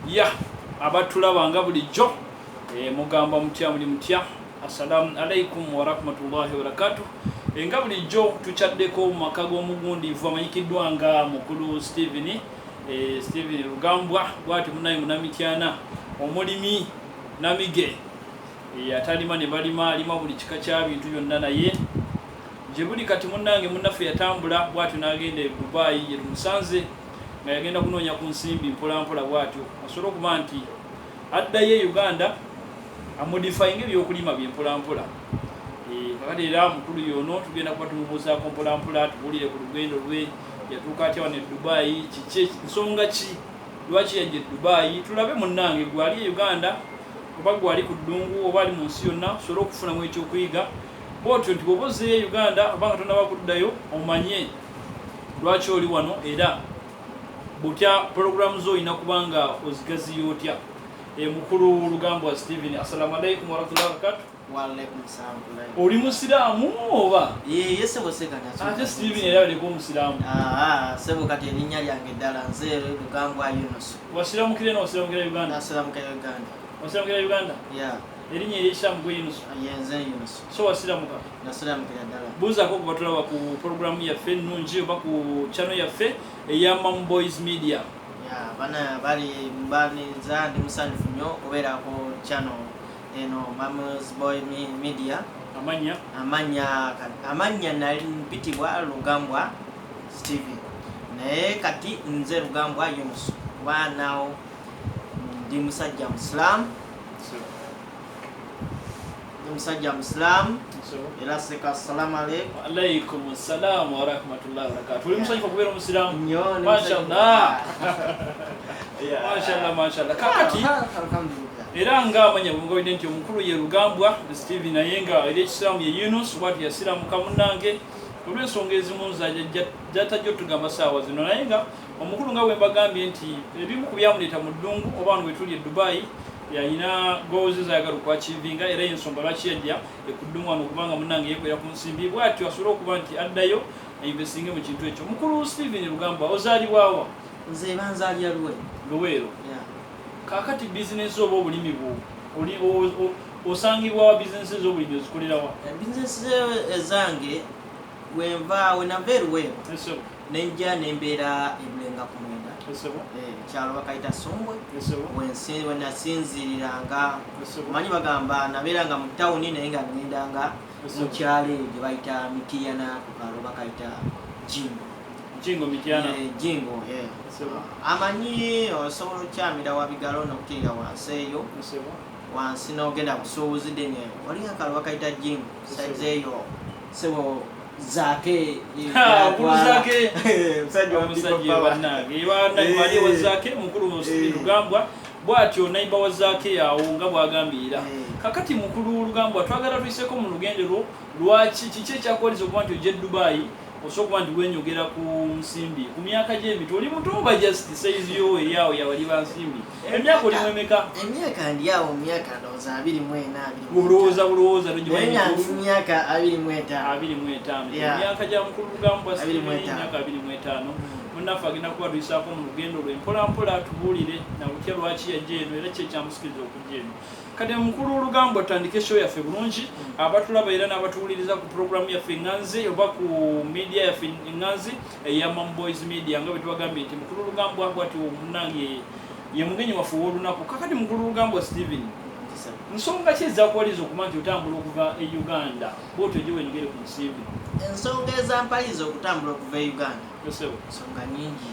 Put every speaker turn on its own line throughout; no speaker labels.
ya abatulaba nga bulijjo mugamba mutya muli mutya. Assalamu alaikum wa rahmatullahi wa barakatuh. Nga bulijjo tuchaddeko mu maka g'omugundiivu amanyikiddwa nga mukulu Steven Rugambwa bwati munayi munamityana omulimi namige atalima ne balima alima buli kika kya bintu byonna naye gye buli kati munnange munnaffe yatambula bwatyo n'agenda e Dubai gye tumusanze nga yagenda kunoonya ku nsimbi mpolampola bwatyo asobola okuba nti addayo e Uganda amodifyinga ebyokulima byempolampola. Kakati era mukulu yono tugenda kuba tumubuuzaako mpolampola tubuulire ku lugendo lwe yatuuka atya wano e Dubai, kiki nsonga ki lwaki yajja e Dubai, tulabe munnange gwali e Uganda oba gwali ku ddungu oba ali mu nsi yonna tusobole okufunamu ekyokuyiga bwotyo nti bw'oba ozzeeyo e Uganda oba nga tonnaba kuddayo omanye lwaki oli wano era butya pulogulaamu zo olina kubanga ozigaziyo otya. Mukulu Rugambwa Steven, assalamu alaikum warahmatullahi wabarakatuh.
Wa alaikum assalam.
Oli musiraamu oba?
Yese bosekanya.
Ate Steven era aliko omusiraamu.
Sebo kati erinnya lyange ddala nze Rugambwa Yunus.
Wasiramukire n'osiramukira Uganda?
Nasiramukira Uganda.
Wasiramukira Uganda?
Yeah.
Erinnya ery'Islam gwe Yunus?
Yenze Yunus.
So wasiramuka?
Nasiramukira ddala.
Buuzaako ku batulaba ku pulogulaamu yaffe ennungi oba ku channel yaffe eya Mam Boys Media.
Bana bali mbaniza ndi musanifu nnyo okubeerako channel eno Mama's Boy Media. Amanya nali mpitibwa Rugambwa Steven naye kati nze Rugambwa Yunus kubanawo ndi musajja Muslim. Era seka assalamu alaikum.
Wa alaikum assalam wa rahmatullahi wa barakatuh. Oli musanyufu okubeera omusiraamu?
Nnyo.
Mashallah. Mashallah. Kakati era nga amanya bwengawidde nti omukulu ye Rugambwa Steven naye nga eri ekisiraamu ye Yunus bwati yasiraamuka munnange olw'ensonga ezimu jatajja otugamba saawa zino naye nga omukulu nga bwe mbagambye nti ebimu ku byamuleeta mu ddungu oba wano wetuli e Dubai yalina goals zayagala okwachivinga era ensonga lwaki yajja ekuddungu wano okubanga munnange yeekwera ku nsimbi bwatyo asobole okuba nti addayo ainvestinge mu kintu ekyo. Mukulu Steven Rugambwa ozaalibwawa?
Nze banzaalira
Luweero. Kakati bizinesi oba obulimi bwo osangibwawa bizinesi ez'obulimi ozikolerawa?
Bizinesi ezange wenava eruweero nenja nembeera ebulenga ku mwenda kyalo bakayita Sombwe wenasinziriranga manyi bagamba nabeeranga mu tawuni naye nga ngendanga mu kyalo gye bayita Mitiyana ku kaalo bakayita Jingo Jingo. Amanyi osobola okyamira wabigalo n'okutirira wansi eyo wansi n'ogenda busuubuzi dene wali akaalo bakayita Jingo saizi eyo sebo Zake
omusajja bannange bali wa Zake mukulu Rugambwa bwatyo nayiba wa Zake awo nga bwagambira. Kakati mukulu Rugambwa twagala tuyiseko mu lugendo lwaki kiki ekyakoleza okuba nti ojja e Dubai osobola okuba nti wenyogera ku nsimbi ku myaka gy'emito oli muto oba just size yo eyawo yawali ba nsimbi emyaka olimu emeka?
Emyaka ndi awo myaka ndowooza 24.
Bulowooza
myaka 25.
Emyaka gya mukulu Rugambwa emyaka 25. Munnaffe agenda kuba tuyisaako mu lugendo lwe mpolampola tubuulire na lutya lwaki yajja eno era ki ekyamusikiriza okujja eno. Kati mukulu Rugambwa tutandike show yaffe bulungi abatulaba era n'abatuwuliriza ku pulogulaamu yaffe Enganzi oba ku media yaffe Enganzi eya Mam Boys Media nga bwe tubagambye nti mukulu Rugambwa bwati omunnange ye mugenyi waffe ow'olunaku. Kakati mukulu Rugambwa Steven, nsonga ki ezaakuwaliza okuba nti otambula okuva e Uganda bwotyo gye wenyogere ku nsimbi?
Ensonga ezampaliza okutambula okuva e Uganda nsonga nyingi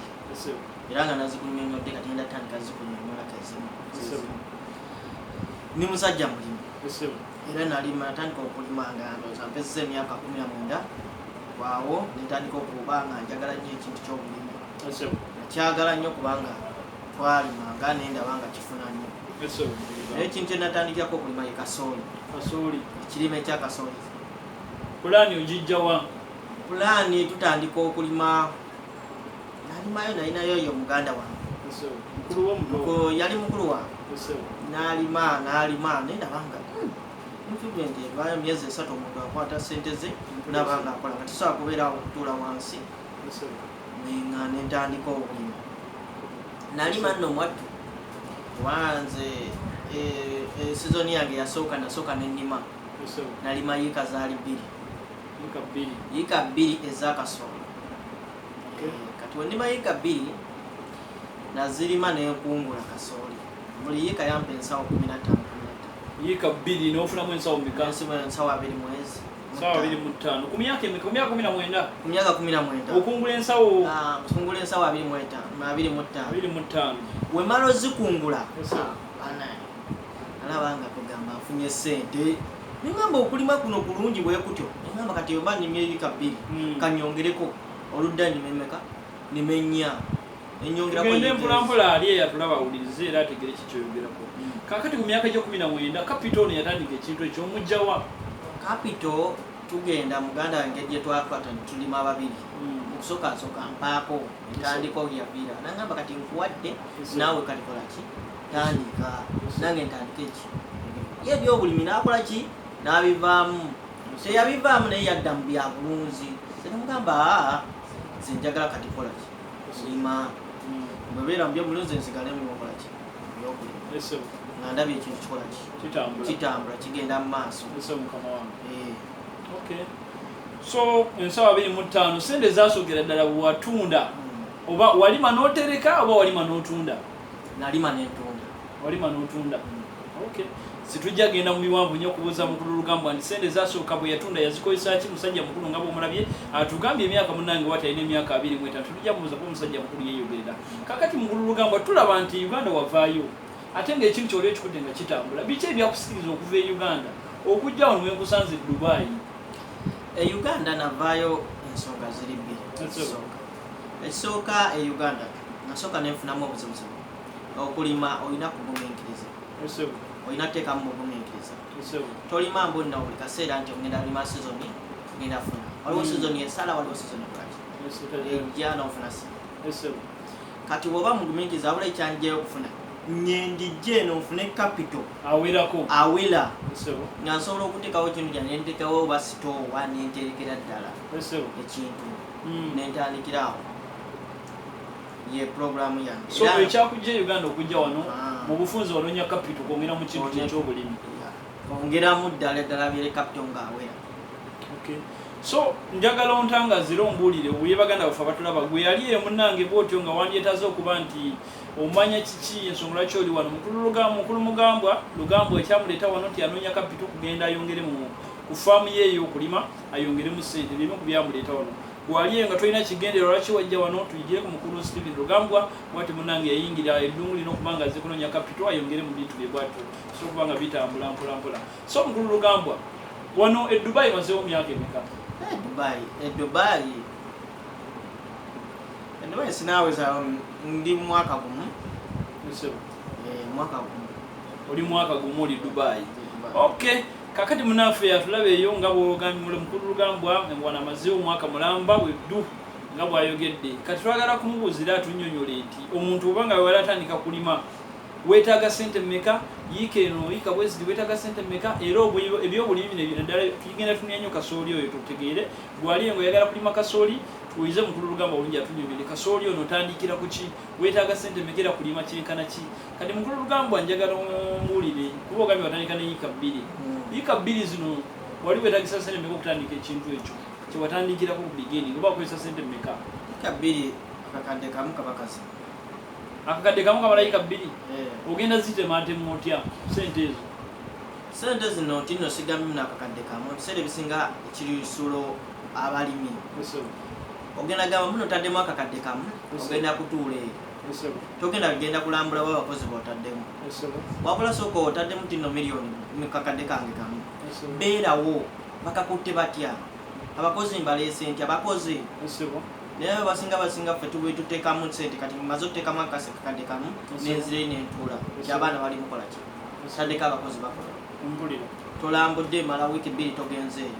era nga nazikunyonyodde kati ngenda tandika zikunyonyola kazimu. Ni musajja mulimi era nalima natandika okulima nga ndowooza mpezesa emyaka 19 waawo netandika okuba nga njagala nnyo ekintu ky'obulimi. Nakyagala nnyo kubanga twalimanga nendaba nga kifuna nnyo naye ekintu kyenatandikirako okulima ye kasooli. Ekirime ekya kasooli.
Pulaani ogijjawa?
Pulaani tutandika okulima nalimayo nalinayo yo muganda wange yali mukulu wange nalima nendabanga mpudenti evayo myezi 3 omuntu akwata sente ze nabanga akola nga tisobola kubeerawo okutuula wansi nga nentandika okulima. Nalima nno mwattu wanze season yange yasooka nasooka n'ennima nalima yiika zaali 2 yiika 2 ez'akasooli kati wennima yiika 2 nazirima nenkungula kasooli buli yiika yampa ensawo 15
yiika 2 n'ofunamu ensawo mmeka?
Ensawo 2 mwezi
Sawa 25 ku myaka emeka? Ku myaka 19?
Ku myaka 19
okungula ensawo?
Okungula ensawo 25 wemala ozikungula alabanga kugamba afunye sente ningamba okulima kuno kulungi bwe kutyo ningamba kati oba nimye yiika 2 kanyongereko oludda nimemeka nimenya enyongera kwa
ngende mpulampola ali eyatulaba awulirize era ategere kikyoyogerako kakati ku myaka gyo 19 capital ne yatandika ekintu ekyo omujjawa?
Capital tugenda muganda wange gye twakwata tulima ababiri okusooka mpaako ntandika obyabira nangamba kati nkuwadde naawe kalikola ki tandika nange ntandika eki ye byobulimi nakola ki nabivaamu teyabivaamu naye yadda mu byabulunzi senamugamba nze njagala kati kola ki lima bwebeera mu byobulunzi nsigale mukola ki byokulima nga ndabye ekintu kikola ki kitambula kigenda mu maaso.
Okay. So ensawo 25 sente zasoogera ddala bwewatunda oba walima n'otereka oba walima n'otunda?
Nalima n'entunda.
Walima n'otunda. Okay. Situjja genda mu biwanvu nnyo okubuuza mukulu Lugambwa nti sente zasooka bwe yatunda yazikozesa ki musajja mukulu nga bw'omulabye atugambye emyaka munnange watalina emyaka 25 tujja mubuuza ko omusajja mukulu yeeyogerera. Kakati mukulu Lugambwa tulaba nti Uganda wavaayo ate ng'ekintu kyoli ekikudde nga kitambula biki ebyakusikiriza okuva e Uganda okujja wano wenkusanze Dubai?
Uganda navaayo ensonga ziri 2. Ekisooka Uganda nasooka nenfunamu obuzibuzibu okulima olina kugumiikiriza olina teekamu bugumiikiriza tolima mbonna buli kaseera nti ogenda lima sizoni ngenda funa waliwo sizoni esala waliwo sizoni kaki ejja nofuna kati bwoba mugumiikiriza wabula ekyanjjayo okufuna nyendijje nofune capital awera nga nsobola okuteekawo ekintu kya nenteekawo oba sitoowa nenterekera ddala ekintu nentandikirawo ye programu yange.
So ekyakujja Uganda okujja wano mu bufunze wanonya capital kwongera mu kintu ky'obulimi
kwongeramu ddala byere capital nga awera.
Okay. So njagala ontangazira ombuulire bwe baganda bafe abatulaba gwe yali munnange bw'otyo nga wandyetaze okuba nti omanya kiki ensonga lwaki oli wano mukulu Lugambwa ekyamuleeta wano nti anoonya kapito kugenda ayongere ku faamu ye ey'okulima ayongeremu ssente bimu ku byamuleeta wano gwali nga tolina kigendera lwaki wajja wano tuyigire ku mukulu Stephen Lugambwa bwati munnange yayingira eddungu lino okubanga azze kunoonya kapito ayongere mu bintu bye bwatyo so okubanga bitambula mpolampola. So mukulu Lugambwa wano Dubai mazeewo myaka emeka?
Dubai sinaweza ndi mwaka gumu. Mwaka gumu.
Oli mwaka gumu oli Dubai. Okay. Kakati munafu yatulabe eyo nga bw'ogambye mukulu Lugambwa ngwana mazeewo mwaka mulamba weddu nga bw'ayogedde. Kati twagala kumubuuzira atunnyonnyole nti omuntu obanga wali atandika kulima weetaaga ssente mmeka? Yiika eno yiika bwezi weetaaga ssente mmeka? Era ebyobulimi bino ddala tugenda tunenya nnyo kasooli oyo tutegeere gwali ngo oyagala kulima kasooli tuyize mukulu Lugambwa bulungi atunnyonnyole kasooli ono otandikira ku ki? Weetaaga ssente mmeka era kulima kyenkana ki? Kati mukulu Lugambwa njagala ombuulire kuba ogambye watandika ne yiika 2. Yiika 2 zino wali weetaagisa ssente mmeka okutandika ekintu ekyo kyewatandikirako ku beginning oba wakozesa ssente mmeka?
Yiika 2 akakadde kamu kaba kazima.
Akakadde kamu kamala yiika 2? Ogenda zitematemu otya ssente ezo?
Ssente zino tino sigambye nakakadde kamu ebiseera ebisinga ekirisulo abalimi ogenda gamba muno otaddemu akakadde kamu ogenda kutuula eyo togenda genda kulambula ba abakozi b'otaddemu wabula sooka otaddemu tino miliyoni mu kakadde kange kamu beerawo bakakutte batya abakozi mbaleese nti abakozi naye basinga ffe tube tuteekamu ssente kati mumaze otuteekamu akakadde kamu nenzire nentuula ti abaana bali mukola ki taddeko abakozi bakola
mpulira
tolambudde mala wiiki 2 togenzeeyo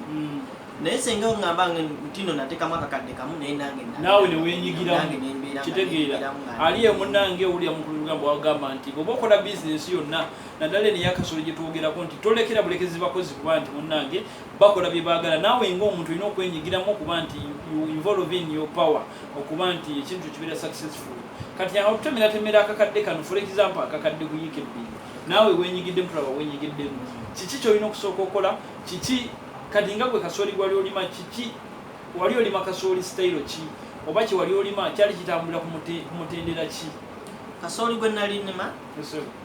naye senga ngamba ntino natekamu akakadde kamu naye nange
naawe ne weenyigiramu kitegeera aliye munnange owulira mu lugambo wagamba nti oba okola bizinesi yonna naddala eno eyakasolo gye twogerako nti tolekera bulekezi bakozi kuba nti munnange bakola bye baagala naawe ng'omuntu olina okwenyigiramu okuba nti you involve in your power okuba nti ekintu kibeera successful kati awo tutemeratemera akakadde kano for example akakadde ku yiika ebbiri naawe weenyigiddemu tulaba weenyigiddemu kiki kyolina okusooka okola kiki kati nga gwe kasooli gwali olima kiki wali olima kasooli sitayiro ki oba ki wali olima kyali kitambulira ku mutendera ki
kasooli gwe nali nnima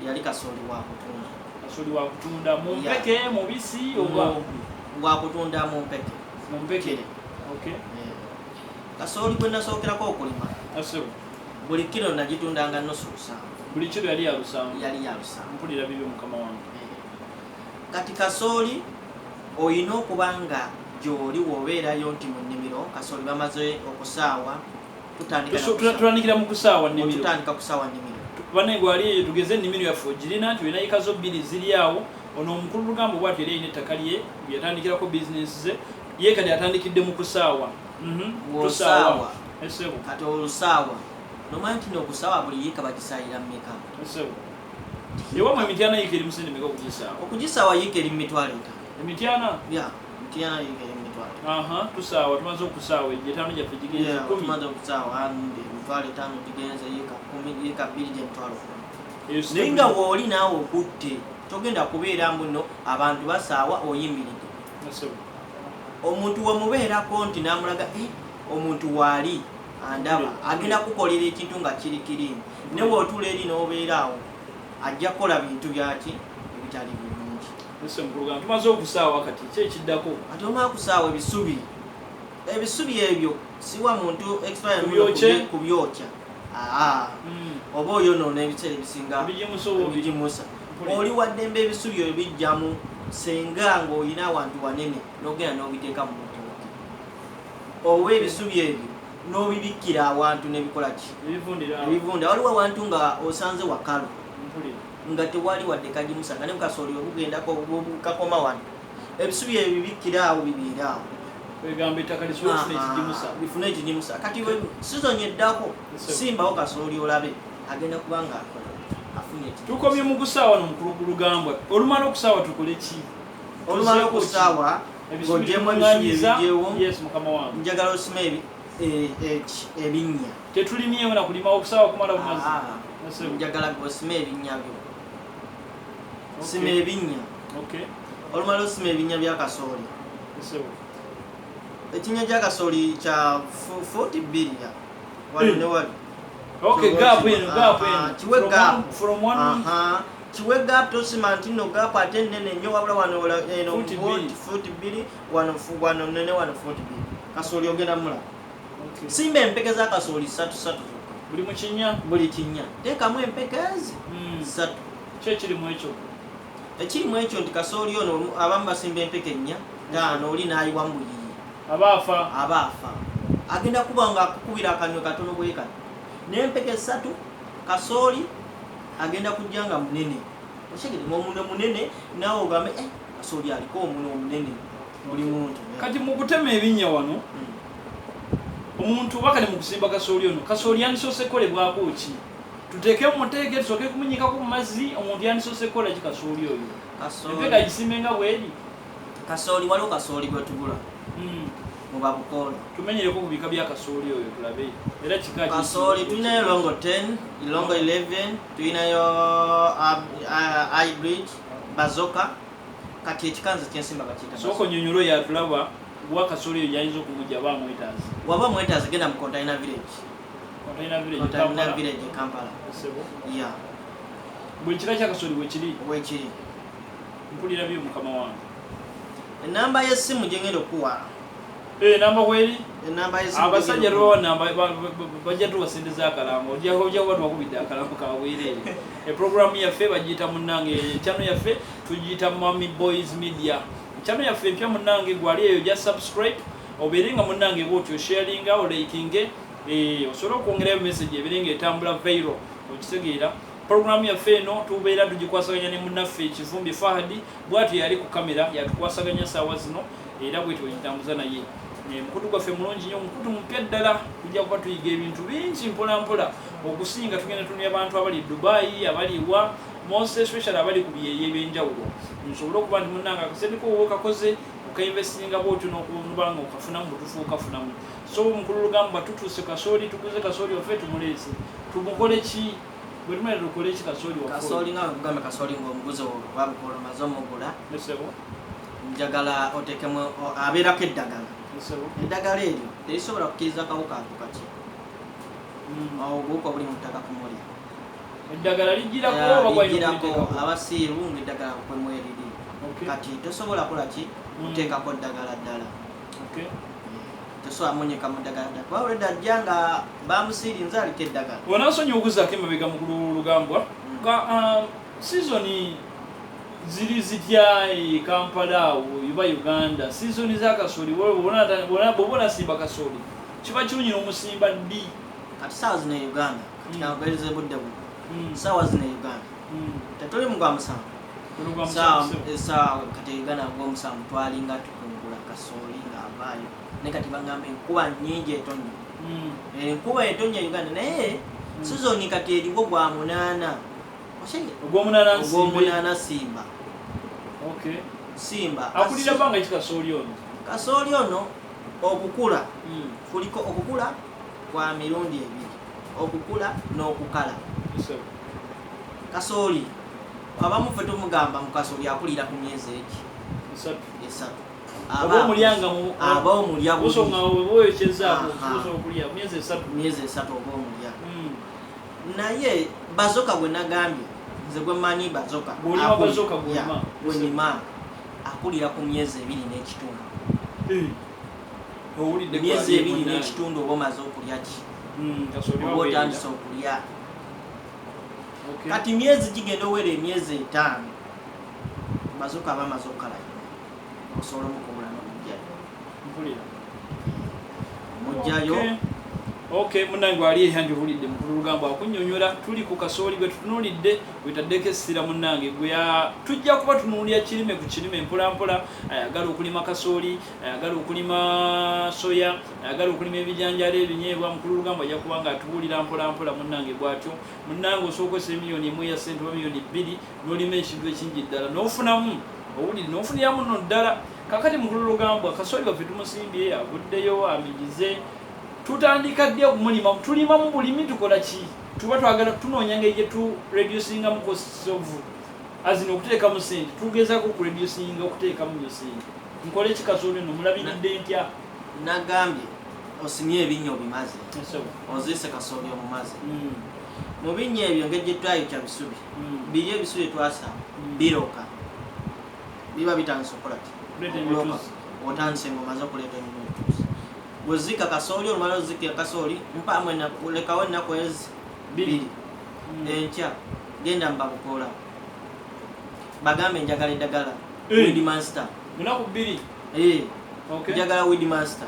yali kasooli wa kutunda
kasooli wa kutunda mu mpeke mubisi oba
wa kutunda mu mpeke
okay
kasooli gwe nasookerako okulima buli kilo nagitundanga nusu lusanvu
buli kilo yali ya lusanvu mpulira bibyo mukama wange
kati kasooli oyina okubanga gy'oli wobeerayo nti mu nnimiro kasooli bamaze okusaawa
tutandikira mu kusaawa nnimiro
tutandika kusaawa nnimiro
banne gwali eyo tugeze ennimiro yaffe ogirina nti olina ikazo bbiri ziri awo ono omukulu lugambo bwatyo yali ayina ettaka lye yatandikirako bizinesi ze ye kati atandikidde mu kusaawa
tusaawa kati olusaawa nomanyi nti n'okusaawa buli yiika bagisaayira mmeka
ewamwe emityana yiika eri musende meka
okugisaawa yiika eri mu mitwalo
emityana
emityana yiika eri mu mitwalo
tusaawa tumaze okusaawa etaano gyaffe gigenze
tumaze okusaawa emitwalo etaano gigenze yiika bbiri gy'emitwalo naye nga wooli naawe okutte togenda kubeera mbuno abantu basaawa oyimiridde omuntu wamubeerako nti n'amulaga omuntu waali andaba agenda kukolera ekintu nga kiri kirimu ne bw'otuula eri n'obeeraawo ajja kukola bintu byaki ebitali birungi
tumaze okusaawa kati ki ekiddako
ate omala kusaawa ebisubi ebyo siwa muntu kubyokya oba oyonoona ebiseera ebisinga bigimusa oli waddembe ebisubi ebyo bijjamu senga ng'olina awantu wanene n'ogenda n'obiteeka mu mutooke oba ebisubi ebyo n'obibikkira awantu n'ebikola ki ebivunda waliwo awantu nga osanze wakalu nga tewali wadde kagimusa nga ne mukasooli obugendako kakoma wano ebisubi ebyo bibikkira awo bibeera awo bifune ekigimusa kati sizoni eddako simbawo kasooli olabe agenda kubanga afunye
tukomye mu kusaawa nomukulukulugambwa olumala okusaawa tukole ki
olumala okusaawa ng'ogyemu ebisubi ebigyewo njagala osima ebinnya
tetulimyewo nakulima okusaawa kumala mumazi
njagala osima ebinnya byo sima ebinnya olumala osima ebinnya bya kasooli ekinnya kya kasooli kya 42 wano ne wali kiwe gap tosima nti no gap ate nene nnyo wabula wano 42 wano nene wano 42 kasooli ogenda mula simba empeke za kasooli 3
buli mukinya
buli kinya teekamu empeke ezi 3
kyekirimu ekyo
ekirimu ekyo nti kasooli ono abamu basimba empeke 4 ngano oli n'ayiwa mu buyiyi abaafa agenda kuba nga akukubira akanywe katono bwe kati n'empeke 3 kasooli agenda kujja nga munene oshegere omune munene naawe ogambe kasooli aliko omune omunene buli muntu
kati mu kutema ebinnya wano omuntu bakale mu kusimba kasooli ono kasooli yandisoose kolebwako ki tuteeke muteeke tusooke kumunyikako mu mazzi omuntu yandisoose kola ki kasooli oyo empeka gisimbe nga bweri
kasooli waliwo kasooli gwe tugula mu babukoola
tumenyereko ku bika bya kasooli oyo tulabe era kika
kasooli tulinayo longo 10 longo 11 tulinayo hybrid bazoka kati ekikanza kyensimba bakiyita
soko nyonyola oyo atulaba wa kasooli oyo yayinza okumujja bamwetaazi
waba mwetaazi genda mu container village Kampala
buli kika kya kasooli
wekiri
mpulira byo mukama wange
enamba y'essimu gye ngenda okuwa
namba bweri
enamba y'essimu
abasajja lwa namba bajja tubasendeza akalango ojja kuba tubakubidde akalango kabwereere eprogramu yaffe bagiyita munnange chano yaffe tugiyita Mami Boys Media chano yaffe empya munnange gwali eyo ja subscribe obeere nga munnange bwotyo sharinga olikinge osobola okwongerayo message ebeere nga etambula viral okitegeera Programu ya feno tubeera tugikwasaganya ne munnaffe Kivumbi Fahadi bwatu yali ku kamera yatukwasaganya saawa zino era bwe tuyitambuza naye mukutu gwaffe mulungi nnyo mukutu mupya ddala tujja kuba tuyiga ebintu bingi mpola mpola okusinga tugenda tunia abantu abali Dubai abali wa most especially abali ku byeri ebyenjawulo nsobola okuba nti munnanga akasenteko woba kakoze okainvestinga bwotyo n'okubanga okafunamu butufu okafunamu so mukulu lugamba tutuuse kasooli tuguze kasooli waffe tumuleese tumukole ki bwe tumale tukole ki kasooli waffe
kasooli nga kugamba kasooli ng'omuguze wabukolo maze omugula njagala otekemu abeerako eddagala eddagala eryo terisobola kukkiriza kawuka ako kati obuwuka obuli mu ttaka kumulya
eddagala lijjirako
abasiiru ng'eddagala kwemu eriri kati tosobola kulaki kuteekako ddagala ddala tosobola munyeka mu ddagala ddala kuba olwedda ajja nga bamusiirinze aliko eddagala
onaasonyiwa okuzaako emabega mu lugambwa sizoni ziri zitya Kampala oba Uganda sizoni za kasooli bw'oba onasimba kasooli kiba kirungi n'omusimba ddi
kati saawa zino e Uganda kagereza budde buno saawa zino e Uganda tetuli mu gwa musanvu saawa kati Uganda ng'omusanvu twalinga tukungula kasooli ng'avaayo naye kati bagamba enkuba nnyingi etonnya enkuba etonnya Uganda naye sizoni kati eriwo gwa munaana ogw'omunaana simba simba
akulira banga ki kasooli ono
kasooli ono okukula kuliko okukula kwa mirundi ebiri okukula n'okukala kasooli abamu ffe tumugamba mu kasooli akulira ku myezi egi esatu aba omulya myezi esatu oba omulya naye bazoka gwe nagambye nze gwe mmanyi bazoka wenima akulira ku myezi 2 n'ekitundu myezi 2 n'ekitundu oba omaze okulya ki oba otandise okulya kati myezi gigenda owera emyezi 5 bazoka aba amaze okukala osobola omukubula n'omugjayo
munange wali eyange bulidde mukulu lugamba akunnyonnyola tuli ku kasooli gwe tutunuulidde wetaddeko essira munnange gwe tujja kuba tunuulira kirime ku kirime mpolampola ayagala okulima kasooli ayagala okulima soya ayagala okulima ebijanjalo ebinyeebwa mukulu lugamba ajja kuba nga atubuulira mpolampola munnange bw'atyo munnange osookozesa miliyoni 1 ya sente oba miliyoni 2 n'olima ekintu ekingi ddala n'ofunamu owulire n'ofuniramu nno ddala kakati mukulu lugamba kasooli waffe tumusimbye avuddeyo amigize tutandika ddi okumulima tulima mu bulimi tukola ki tuba twagala tunoonya ngeri gye tu reducinga mu costs of azina okuteeka mu sente tugezaako ku reducinga okuteeka mu sente nkole ki kasooli no mulabiridde ntya
nagambye osimye ebinnya obimaze oziise kasooli omumaze mu binnya ebyo ngeri gye twayokya bisubi biri ebisubi twasa biroka biba bitandise okukola ki otandise ng'omaze okuleeta emituusi bwezika kasooli olumala ozikira kasooli mpamwe lekawo ennaku ezi 2 enkya genda mbabukoola bagambe njagala eddagala Weed Master
munaku 2
njagala Weed Master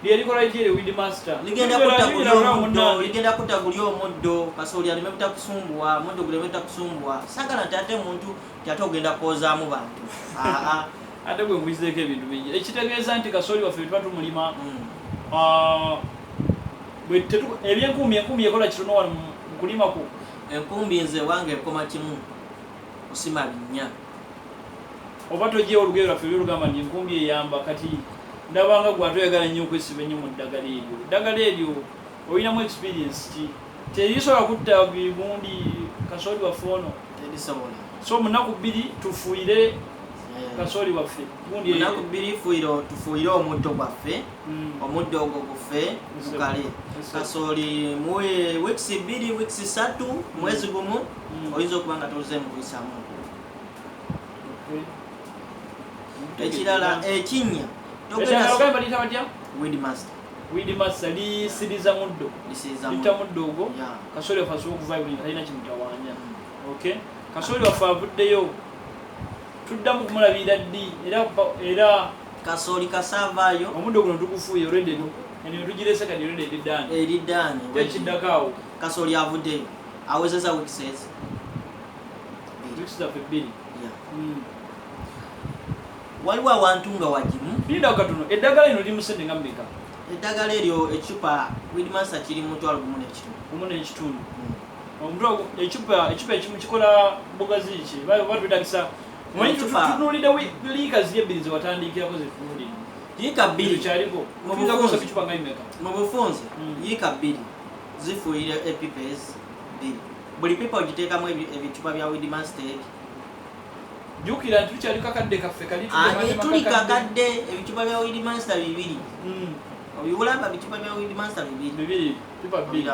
lyerikola lityere Weed Master
ligenda kutta guli omuddo kasooli aleme butakusumbuwa omuddo guleme butakusumbuwa sagala nti ate muntu tyate ogenda kwozaamu bantu
ate gwe nkwizeeko ebintu bingi ekitegeeza nti kasooli waffe tuba tumulima ebyenkumbi enkumbi ekola kitono wano mu kulima ku
enkumbi nze wange ekoma kimu kusima binnya
oba tojeewo olugero lwaffe byolugamba nti enkumbi eyamba kati ndabanga gwe atoyagala nnyo okwesiba ennyo mu ddagala eryo olinamu experience ki terisobola kutta bibundi kasooli waffe ono
terisobola
so munaku 2 tufuire kasooli waffe
munaku 2 tufuire omuddo gwaffe omuddo ogwo gufe gukale kasooli muwe weeks 2 weeks 3 mwezi gumu oyinza okuba nga tozeemu kuyisamu ekirala ekinnya Weed Master
lisiriza muddo lita muddo ogwo kasooli waffe asobola okuvaayo buli talina kimutawaanya kasooli waffe avuddeyo tuddamu kumulabira ddi era
kasooli kasavaayo
omuddo guno tugufuuye olwedde eno tugirese kati olwedde eriddaani
eridaani
tekiddako awo
kasooli avuddeyo awezeza weeks
ebbiri.
Waliwo awantu nga wagimu
linda katono eddagala lino limusende nga mmeka?
Eddagala eryo ecupa Weedmaster kiri mu 12.1
omuntu ecupa ekimu kikola bugazi ki batwetagisa manyi tutunulira liika ziri ebbiri zewatandikirako zetunulira
liika bbiri
kyaliko ecupa nga imeka
mu bufunze liika bbiri zifuuyira epipes bbiri buli pipa ogiteekamu ebicupa bya Weedmaster ebi
jukira nti tukyali kakadde kaffe kali
tuli kakadde ebicupa bya Weedmaster bibiri obibulamba bicupa bya Weedmaster bibiri pipa bbiri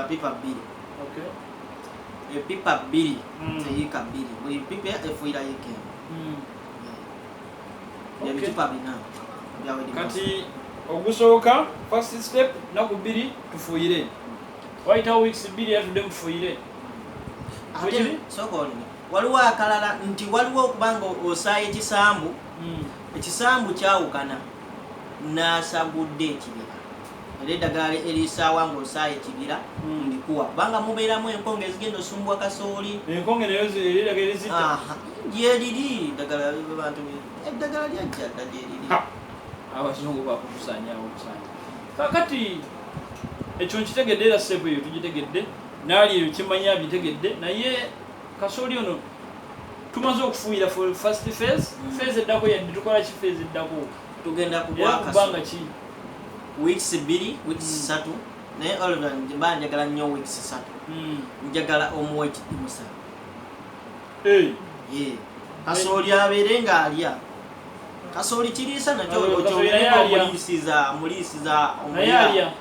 epipa bbiri eyiika bbiri buli pipa efuuyira yiika ebicupa bina bya Weedmaster.
Kati ogusooka first step naku bbiri tufuuyire wayitawo weeks bbiri yatudde mutufuuyire
ate sokoni waliwo akalala nti waliwo okubanga osaaye ekisambu ekisambu kyawukana n'asagudde ekibira era eddagala erisaawa ng'osaaye ekibira ndikuwa kubanga mubeeramu enkonge ezigenda osumbwa kasooli
enkonge nayo eddagala erizita
gyeriri eddagala lyajjadda gyeriri
abazungu bakukusanyawo okusanya kakati ekyo nkitegedde era seepu eyo tugitegedde naali eyo kimanya bitegedde naye kasooli ono tumaze okufuuyira for first phase eddako yadde tukola ki phase eddako
tugenda
kubanga ki
weeks 2 weeks 3 naye oliver mba njagala nnyo weeks 3 njagala omuwa ekidimusa kasooli abeere ng'alya kasooli kiriisa nakyo mulisiza omulya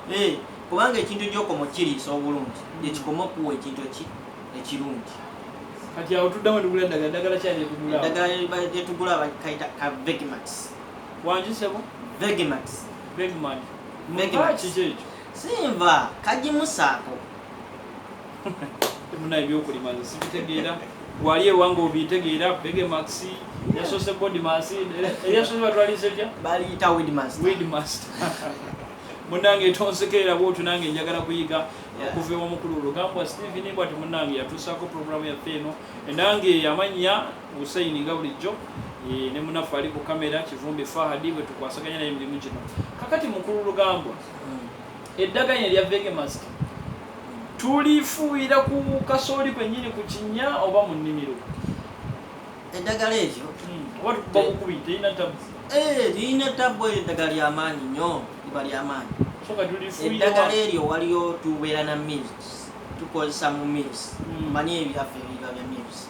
kubanga ekintu gyokomo kiriisa obulungi ekikomo okuwa ekintu ekirungi.
Kati awo tuddamu tugula eddagala kyali tugula
eddagala lyetugula bakayita ka Vegmax
wanjisebo
Vegmax
kiki ekyo
simba kagimusaako
munaye ebyokulima nze sibitegeera wali ewange obitegeera Vegmax yasoose Bodymass eyasoose batwalise etya
baliyita Weedmaster
munange etonsekerera bwotyo nange njagala kuyiga okuva omukulu olugambwa Stephen bwati munange yatuusaako programu yaffe eno nange yamanya usaininga bulijjo ne munaffe ali ku kamera Kivumbi Fahadi bwe tukwasaganya naye emirimu gino kakati mukulu lugambwa eddaganya erya Vegmaster tulifuuyira ku kasooli kwennyini ku kinnya oba mu nnimiro
eddagala eryo
oba tukuba bukubi terina tabu
lirina tabu eryo eddagala ly'amaanyi nnyo liba ly'amaanyi
eddagala
eryo waliyo tubeera na mills tukozesa mu mills manyi ebyaffe ebiba bya mills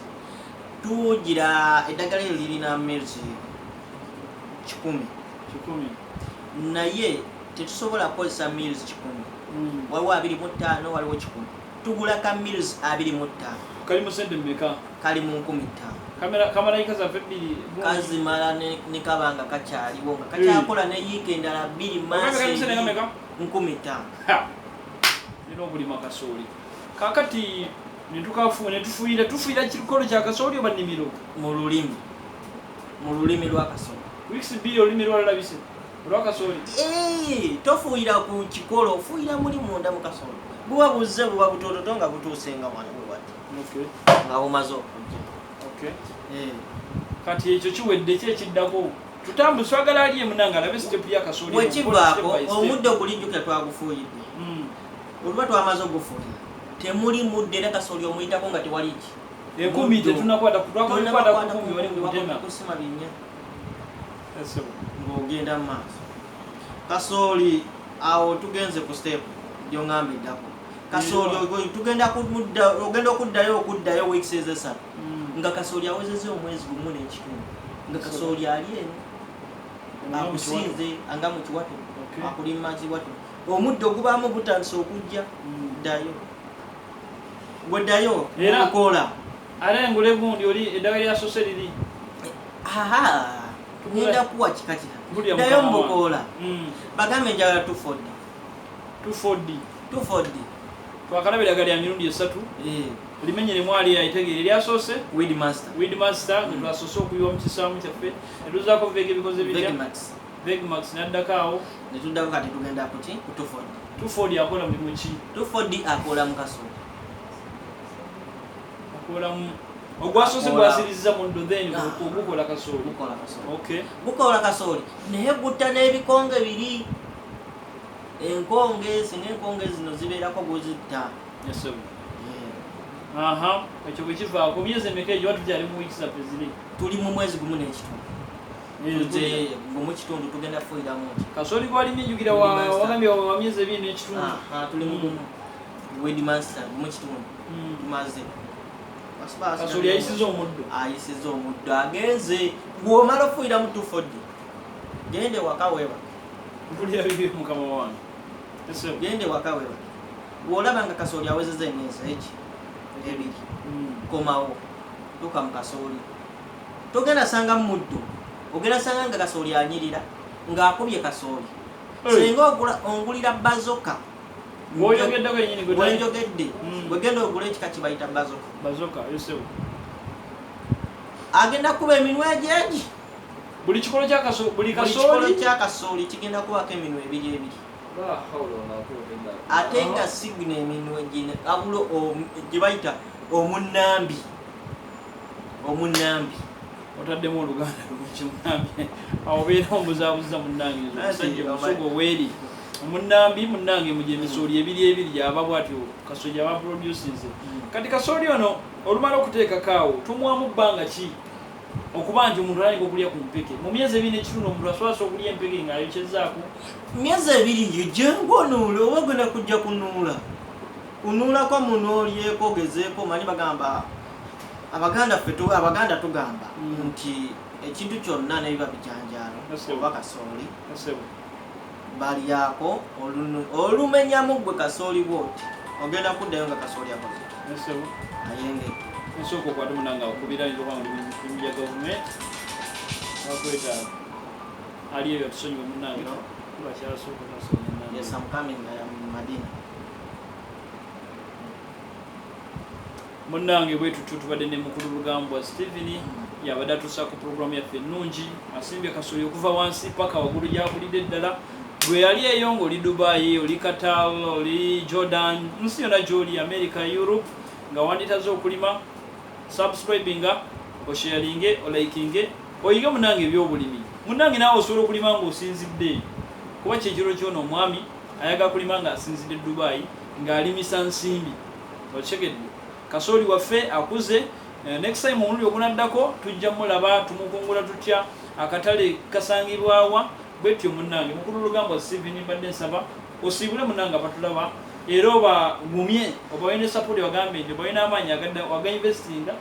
tugira eddagala eryo lirina mills 100 naye tetusobola kukozesa mills 100 waliwo 25 waliwo 10 tugula ka mills 25
kali mu sente mmeka
kali mu 15
kamalayika zaffe bbiri
kazimala ne kabanga kakyaliwo nga kakyakola ne yiika endala 2 maasi 15
nina okulima kasooli kakati netufuuyira kikolo kya kasooli oba nnimiro
mu lulimi lwa kasooli
weeks 2 olulimi lwalulabise olwa kasooli
tofuuyira ku kikolo ofuuyira muli munda mu kasooli buba buzze buba butototo nga butuusenga wano bwebati nga bumaze okujja
kati ekyo kiwedde ki ekiddako tutambu twagala aliye munanga alabe sitepu ya kasooli
wekivaako omuddo gulijjuke twagufuuyidde oluba twamaze ogufuuyira temuli mudde era kasooli omuyitako nga tewali ki
ekumi tetunakwata kukumi wali kutema
kusima binnya ng'ogenda mu maaso kasooli awo tugenze ku step gyongamba eddako kasooli ogenda okuddayo weeks ez'esatu nga kasooli awezeze omwezi gumu n'ekitundu nga kasooli ali eno akusinze anga mu kiwato akulima kiwato omuddo gubaamu gutandise okujja ddayo weddayo okoola
ate ngule gundi oli eddagala lyasoose liri
ngenda kuwa kika kira ddayo mbukoola bagambe njagala 240
twakalaba eddagala lya mirundi esatu limenyeremu ali ayitegeera eryasoose Weedmaster netwasoose okuyiwa mu kisaamu kyaffe netuzaako Vega ebikoze bitya Vegmax naddako awo
netuddako kati tugenda kuki ku
240 akola mulimu ki
240 akola mu kasooli
okolamu ogwasoze gwasiriza mundo then gukola kasooli. Okay.
Gukola kasooli naye gutta n'ebikonge biri enkonge singa enkonge zino zibeerako guzitta.
Yes sir. Aha, ekyo bwe kivaako myezi emeka egyo tugyali mu wiiki zaffe ziri.
Tuli mu mwezi gumu n'ekitundu. Gumu kitundu tugenda fuiramu.
Kasooli gwali minjugira wagambye wa myezi ebiri n'ekitundu.
Tuli mu gumu. Wedmaster gumu kitundu. Tumaze.
Kasooli ayisiza omuddo.
Ayisiza omuddo agenze bw'omala ofuiramu 240. Gende waka weeba.
Mpulira bibiri mukama wange.
Gende waka weeba. Bw'olaba nga kasooli awezeza emyezi eki ebiri. Komawo. Tuka mu kasooli. Togenda sanga muddo. Ogenda sanga nga kasooli anyirira ng'akubye kasooli. Singa ongulira bazoka.
Oyogedde kwennyini gwe
wenjogedde. Bwegenda ogula ekika kibayita bazoka.
Bazoka, yosewo.
Agenda kuba eminwe egyegi.
Buli kikolo kya kasooli,
buli kikolo kya kasooli kigenda kubako eminwe ebiri. Ate nga signa eminwe gino abulo gye bayita omunnambi.
Otaddemu Oluganda lukimunambi. Awo beera omuzaabuza munnange omusajja omusogo weeri. Omunnambi munnange mu gy'emisooli ebiri gy'aba bw'atyo kasooli aba produces. Kati kasooli ono olumala okuteeka kaawo tumuwamu bbanga ki okuba nti omuntu alinga okulya ku mpeke mu myezi ebiri n'ekitundu omuntu asobola okulya empeke ng'ayokyezaako
myezi ebiri yejengo onuula oba ogenda kujja kunuulako munolyeko ogezeeko manyi bagamba abaganda tugamba nti ekintu kyonna nebiba bijanjaalo oba kasooli balyako olumenyamu gwe kasooli bwoti ogenda kuddayo nga kasooli akoze ayenge
nsooka okwate munanga okubira nzokanga bya gavumenti akwetaaga ali eyo tusonyiwe munange bakyasooka nasonyimunange.
Yes, I'm coming Madina.
Munange bwetu tubadde ne mukulu Lugambwa Stephen yabadde atuusa ku programu yaffe ennungi asimbye kasooli okuva wansi paka waggulu gy'akulidde ddala gwe yali eyo ng'oli Dubai oli Qatar oli Jordan nsi yonna gy'oli America Europe nga wanditaze okulima subscribinga osharinge olikinge oyige munange ebyobulimi munange naawe osobola okulima ng'osinzidde kuba kyekiro kyono omwami ayaga kulima nga asinzidde Dubai ng'alimisa nsimbi okitegedde kasooli waffe akuze. Next time omulundi ogunaddako tujja mulaba tumukungula tutya akatale kasangibwawa bwetyo munange mukulu Lugambwa Stephen mbadde nsaba osiibule munange abatulaba era oba gumye oba wine support wagambe nti oba wine amaanyi wagainvestinga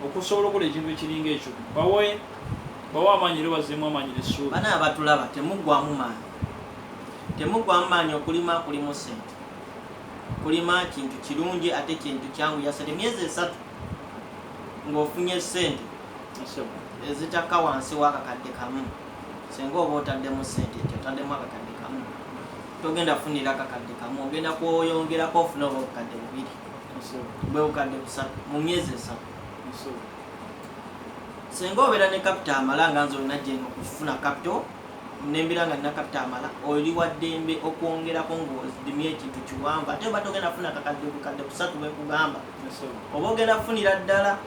okusobola okukola ekintu ekiringa ekyo bawa amaanyi era bazeemu amaanyi n'essuubi.
Bana abatulaba temuggwamu maanyi okulima kulimu ssente kulima kintu kirungi ate kintu kyangu yasate myezi 3 ng'ofunye ssente ezitaka wansi w'akakadde kamu singa oba otaddemu ssente ekyo otaddemu akakadde kamu togenda funira akakadde kamu ogenda kwoyongerako ofuna oba obukadde 2 bwe bukadde 3 mu myezi 3 singa obeera ne capital amala nga nze olina gyeno okufuna capital nembira nga nina capital amala oli waddembe okwongerako ng'odimye ekintu kiwanvu ate oba togenda funa akakadde obukadde 3 bwe kugamba oba ogenda kufunira ddala.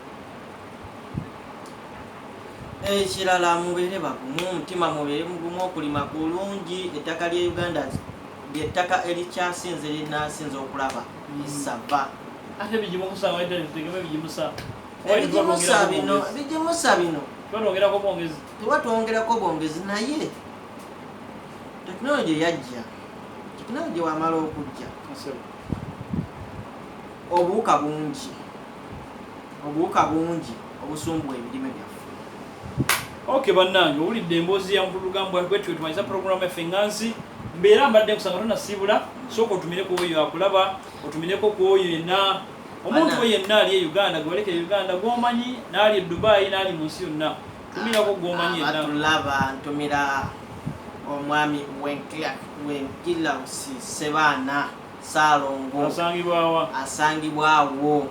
Ekirala mubeere bagumu omutima mubeere mugumu okulima kulungi. Ettaka lya Uganda ly'ettaka erikyasinze linaasinze okulaba isava
ate bigimusa waitetegeme bigimusa
bigimusa bino
twongerako bwongezi
tuba twongerako bwongezi naye tekinologi yajja tekinologi wamala okujja obuwuka bungi obusumbwa ebirime byaffe.
Okay bannange owulidde emboozi ya mukulu Lugambwa bwetyo tumanyiza programu yaffe nganzi mbeera mbadde nkusanga tonasiibula sooka otumireko oyo akulaba otumireko ku oyo yenna omuntu we yenna ali e Uganda gwoleke e Uganda gwomanyi n'ali e Dubai n'ali mu nsi yonna tumirako gwomanyi yenna.
Batulaba ntumira omwami Wenkilausi Sebaana Saalongo asangibwawo ku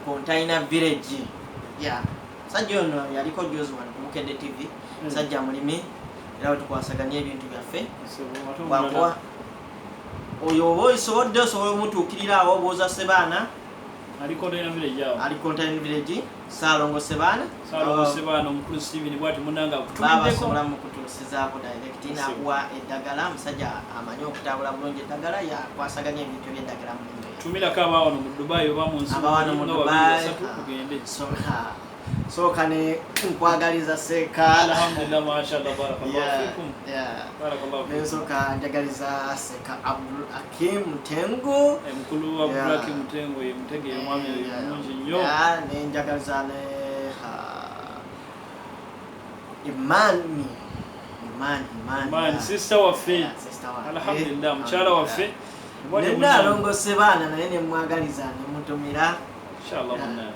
Container Village. Sajja ono yaliko Jozi wano ku Bukedde TV sajja mulimi era tukwasaganya ebintu byaffe wakuwa oyo oba osobodde osobola omutuukirira awo obooza Sebaana
ali container village yao
ali container village Salongo Sebana
omukulu Steven bwati munanga
baba sobola mu kutusizaako direct ina kuwa eddagala musajja amanyi okutabula bulungi eddagala ya kwasaganya ebintu by'eddagala mu
tumila kaba wano mu Dubai oba mu nsi
abawano mu Dubai so kane nkwagaliza seka
alhamdulillah mashallah barakallahu fikum barakallahu fikum
so ka njagaliza seka Abdul Hakim Mutengo
mukulu Abdul Hakim Mutengo yemutege mwami munji nnyo
ne njagaliza ne Imani
sister waffe alhamdulillah mchala waffe
nenda longo sebana naye ne mwagaliza ne mutumira
inshallah bonna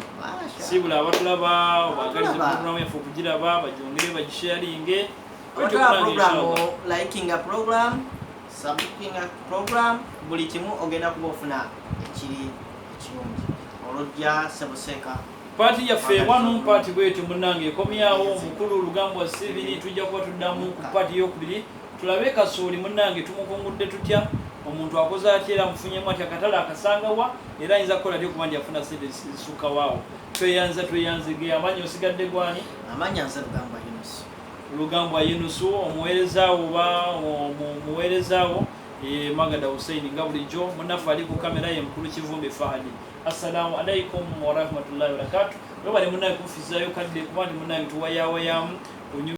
sibula abatulaba bagaliza program yafu kugiraba bajongere bagisharinge
program liking a program subscribing a program buli kimu ogenda kubofuna ekiri ekirungi olojja sebuseka
party yaffe wano party bwetu munange komyawo mukulu lugambo wa Steven tujja kuba tuddamu ku party yokubiri tulabe kasooli munange tumukungudde tutya omuntu akoze atyera mufunyemu atya katala akasangawa era ayinza kukola ty okuba nti afuna sente zisuka waawo tweyanzige amanyi osigadde gwani
amanyanza
lugambo Yunusu omuweerezaawo oba omuweerezaawo Magada Hussein nga bulijjo munnaffe ali ku kamera ye mukulu Kivumbe Fahadi assalamu alaikum wa rahmatullahi wa barakatuh webale munnaye kufizayo kadde kuba nti munnaye tuwayawayamu